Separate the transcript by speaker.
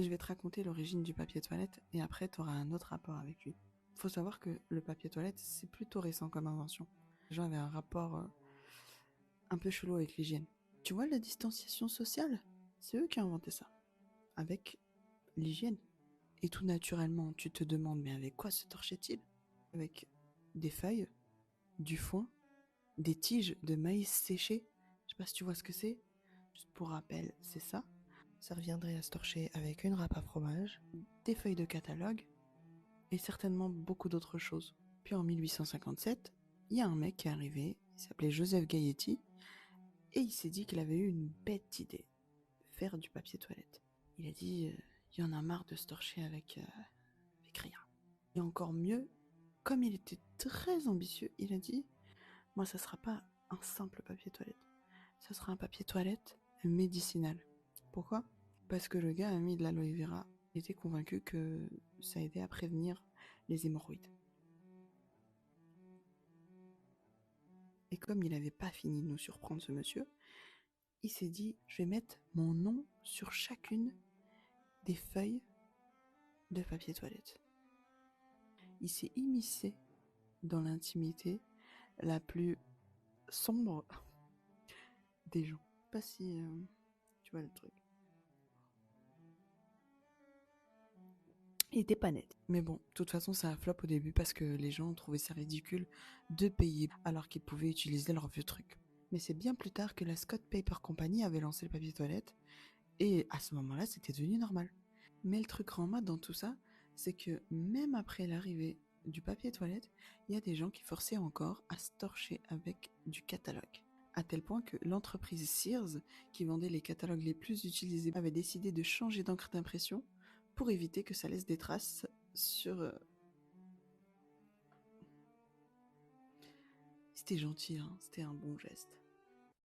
Speaker 1: Je vais te raconter l'origine du papier toilette et après tu auras un autre rapport avec lui. Faut savoir que le papier toilette, c'est plutôt récent comme invention. Les gens avaient un rapport un peu chelou avec l'hygiène. Tu vois la distanciation sociale? C'est eux qui ont inventé ça. Avec l'hygiène. Et tout naturellement, tu te demandes, mais avec quoi se torchait-il? Avec des feuilles, du foin, des tiges de maïs séché. Je sais pas si tu vois ce que c'est. Juste pour rappel, c'est ça. Ça reviendrait à se torcher avec une râpe à fromage, des feuilles de catalogue et certainement beaucoup d'autres choses. Puis en 1857, il y a un mec qui est arrivé, il s'appelait Joseph Gailletti, et il s'est dit qu'il avait eu une bête idée, faire du papier toilette. Il a dit, il y en a marre de se torcher avec rien. Et encore mieux, comme il était très ambitieux, il a dit, moi ça sera pas un simple papier toilette, ça sera un papier toilette médicinal. Pourquoi? Parce que le gars a mis de l'aloe vera. Il était convaincu que ça aidait à prévenir les hémorroïdes. Et comme il n'avait pas fini de nous surprendre, ce monsieur, il s'est dit, je vais mettre mon nom sur chacune des feuilles de papier toilette. Il s'est immiscé dans l'intimité la plus sombre des gens. Pas si tu vois le truc. Il était pas net. Mais bon, de toute façon, ça a flop au début parce que les gens trouvaient ça ridicule de payer alors qu'ils pouvaient utiliser leur vieux truc. Mais c'est bien plus tard que la Scott Paper Company avait lancé le papier toilette et à ce moment-là, c'était devenu normal. Mais le truc grand mat dans tout ça, c'est que même après l'arrivée du papier toilette, il y a des gens qui forçaient encore à se torcher avec du catalogue. À tel point que l'entreprise Sears, qui vendait les catalogues les plus utilisés, avait décidé de changer d'encre d'impression pour éviter que ça laisse des traces sur... C'était gentil, hein, c'était un bon geste.